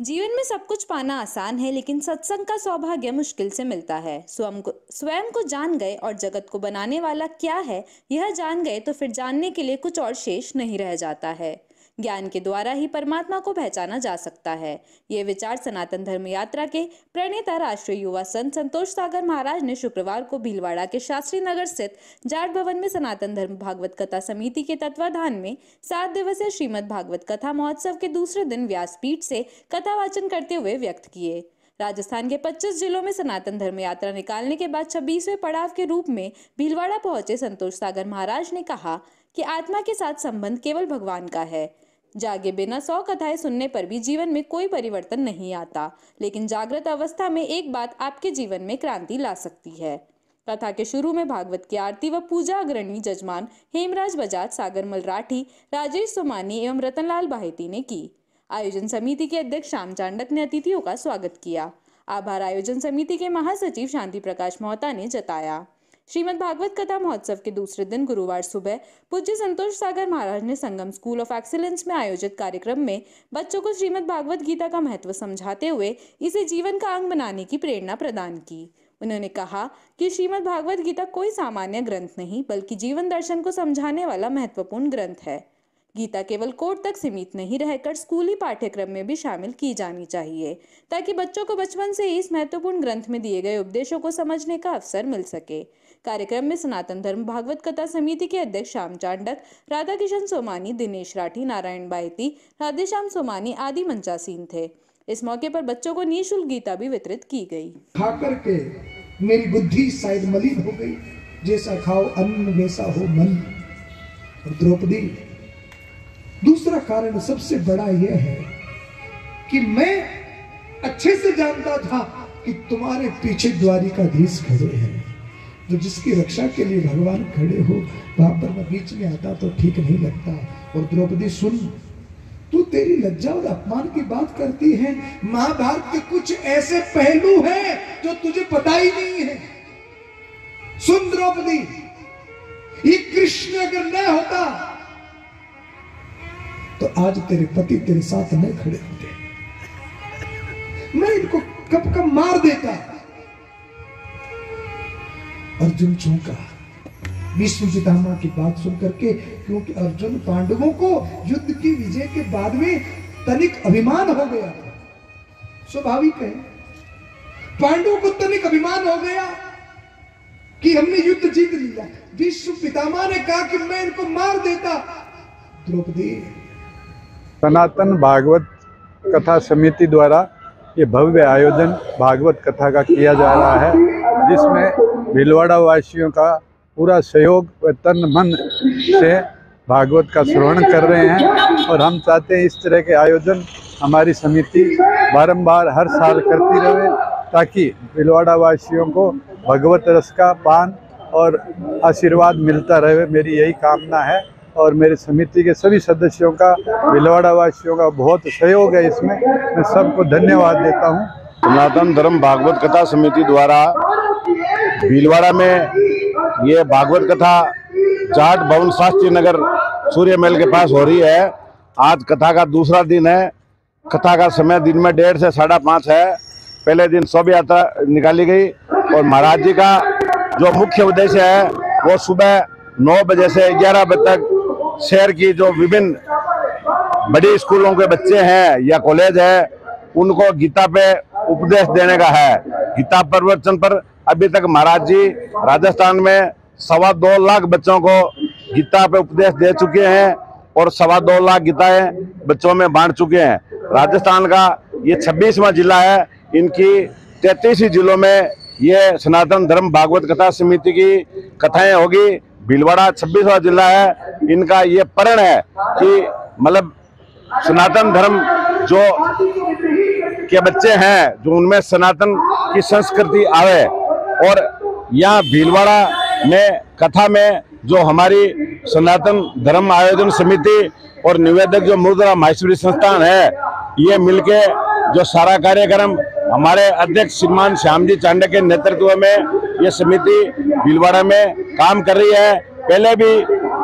जीवन में सब कुछ पाना आसान है, लेकिन सत्संग का सौभाग्य मुश्किल से मिलता है। स्वयं को जान गए और जगत को बनाने वाला क्या है, यह जान गए तो फिर जानने के लिए कुछ और शेष नहीं रह जाता है। ज्ञान के द्वारा ही परमात्मा को पहचाना जा सकता है। ये विचार सनातन धर्म यात्रा के प्रणेता राष्ट्रीय युवा संत संतोष सागर महाराज ने शुक्रवार को भीलवाड़ा के शास्त्री नगर स्थित जाट भवन में सनातन धर्म भागवत कथा समिति के तत्वाधान में 7 दिवसीय श्रीमद् भागवत कथा महोत्सव के दूसरे दिन व्यासपीठ से कथा वाचन करते हुए व्यक्त किए। राजस्थान के 25 जिलों में सनातन धर्म यात्रा निकालने के बाद 26वें पड़ाव के रूप में भीलवाड़ा पहुंचे संतोष सागर महाराज ने कहा कि आत्मा के साथ संबंध केवल भगवान का है। जागे बिना 100 कथाएं सुनने पर भी जीवन में कोई परिवर्तन नहीं आता, लेकिन जागृत अवस्था में एक बात आपके जीवन में क्रांति ला सकती है। कथा के शुरू में भागवत की आरती व पूजा अग्रणी जजमान हेमराज बजाज, सागर मलराठी, राजेश सोमानी एवं रतनलाल बाहेती ने की। आयोजन समिति के अध्यक्ष श्याम चांडक ने अतिथियों का स्वागत किया। आभार आयोजन समिति के महासचिव शांति प्रकाश मोहता ने जताया। श्रीमद् भागवत कथा महोत्सव के दूसरे दिन गुरुवार सुबह पूज्य संतोष सागर महाराज ने संगम स्कूल ऑफ एक्सीलेंस में आयोजित कार्यक्रम में बच्चों को श्रीमद् भागवत गीता का महत्व समझाते हुए इसे जीवन का अंग बनाने की प्रेरणा प्रदान की। उन्होंने कहा कि श्रीमद् भागवत गीता कोई सामान्य ग्रंथ नहीं, बल्कि जीवन दर्शन को समझाने वाला महत्वपूर्ण ग्रंथ है। गीता केवल कोर्ट तक सीमित नहीं रहकर स्कूली पाठ्यक्रम में भी शामिल की जानी चाहिए, ताकि बच्चों को बचपन से ही इस महत्वपूर्ण ग्रंथ में दिए गए उपदेशों को समझने का अवसर मिल सके। कार्यक्रम में सनातन धर्म भागवत कथा समिति के अध्यक्ष श्याम चांडक, राधा किशन सोमानी, दिनेश राठी, नारायण बाहेती, राधेश्याम सोमानी आदि मंचासीन थे। इस मौके पर बच्चों को निःशुल्क गीता भी वितरित की गई। खा करके मेरी बुद्धि शायद मलिन हो गई, जैसा खाओ अन्न वैसा हो मन। और द्रौपदी, दूसरा कारण सबसे बड़ा यह है कि मैं अच्छे से जानता था कि तुम्हारे पीछे द्वारिकाधीश खड़े हैं, तो जिसकी रक्षा के लिए भगवान खड़े हो, वहां पर मैं बीच में आता तो ठीक नहीं लगता। और द्रौपदी सुन, तू तेरी लज्जा और अपमान की बात करती है। महाभारत के कुछ ऐसे पहलू हैं जो तुझे पता ही नहीं है। सुन द्रौपदी, ये कृष्ण अगर न होता तो आज तेरे पति तेरे साथ न खड़े होते, मैं इनको कब कब मार देता। अर्जुन चौंका भीष्म पितामह की बात सुन करके, क्योंकि अर्जुन पांडवों को युद्ध की विजय के बाद में तनिक अभिमान हो गया था। स्वाभाविक है, पांडवों को तनिक अभिमान हो गया कि हमने युद्ध जीत लिया। भीष्म पितामह ने कहा कि मैं इनको मार देता। द्रौपदी, सनातन भागवत कथा समिति द्वारा ये भव्य आयोजन भागवत कथा का किया जा रहा है, जिसमें भीलवाड़ा वासियों का पूरा सहयोग व तन मन से भागवत का श्रवण कर रहे हैं। और हम चाहते हैं इस तरह के आयोजन हमारी समिति बारंबार हर साल करती रहे, ताकि भीलवाड़ा वासियों को भगवत रस का पान और आशीर्वाद मिलता रहे। मेरी यही कामना है और मेरी समिति के सभी सदस्यों का, भीलवाड़ा वासियों का बहुत सहयोग है इसमें। मैं सबको धन्यवाद देता हूँ। सनातन धर्म भागवत कथा समिति द्वारा भीलवाड़ा में ये भागवत कथा जाट भवन शास्त्री नगर सूर्य महल के पास हो रही है। आज कथा का दूसरा दिन है। कथा का समय दिन में 1:30 से 5:30 है। पहले दिन शोभा यात्रा निकाली गई और महाराज जी का जो मुख्य उद्देश्य है वो सुबह 9 बजे से 11 बजे तक शहर की जो विभिन्न बड़ी स्कूलों के बच्चे हैं या कॉलेज है, उनको गीता पे उपदेश देने का है। गीता प्रवचन पर अभी तक महाराज जी राजस्थान में 2.25 लाख बच्चों को गीता पे उपदेश दे चुके हैं और 2.25 लाख गीताएं बच्चों में बांट चुके हैं। राजस्थान का ये 26वां जिला है। इनकी 33 जिलों में ये सनातन धर्म भागवत कथा समिति की कथाएं होगी। भीलवाड़ा 26वां जिला है। इनका ये प्रण है कि मतलब सनातन धर्म जो के बच्चे हैं, जो उनमें सनातन की संस्कृति आवे। और यहाँ भीलवाड़ा में कथा में जो हमारी सनातन धर्म आयोजन समिति और निवेदक जो मुद्रा माहेश्वरी संस्थान है, ये मिलके जो सारा कार्यक्रम हमारे अध्यक्ष श्रीमान श्याम जी चांडक के नेतृत्व में ये समिति भीलवाड़ा में काम कर रही है। पहले भी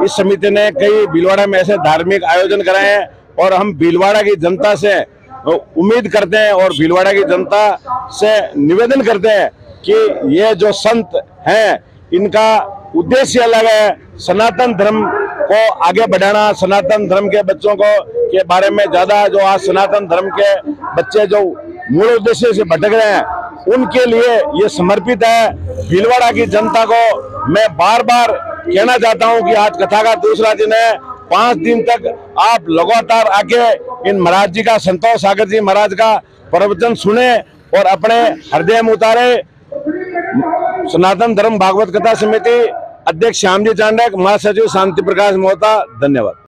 इस समिति ने कई भीलवाड़ा में ऐसे धार्मिक आयोजन कराए हैं और हम भीलवाड़ा की जनता से उम्मीद करते हैं और भीलवाड़ा की जनता से निवेदन करते हैं कि ये जो संत हैं इनका उद्देश्य अलग है, सनातन धर्म को आगे बढ़ाना, सनातन धर्म के बच्चों को के बारे में ज्यादा, जो आज सनातन धर्म के बच्चे जो मूल उद्देश्य से भटक रहे हैं उनके लिए ये समर्पित है। भीलवाड़ा की जनता को मैं बार बार कहना चाहता हूं कि आज कथा का दूसरा दिन है, 5 दिन तक आप लगातार आके इन महाराज जी का, संतोष सागर जी महाराज का प्रवचन सुने और अपने हृदय में उतारे। सनातन धर्म भागवत कथा समिति अध्यक्ष श्यामजी चांडक, महासचिव शांति प्रकाश मोहता, धन्यवाद।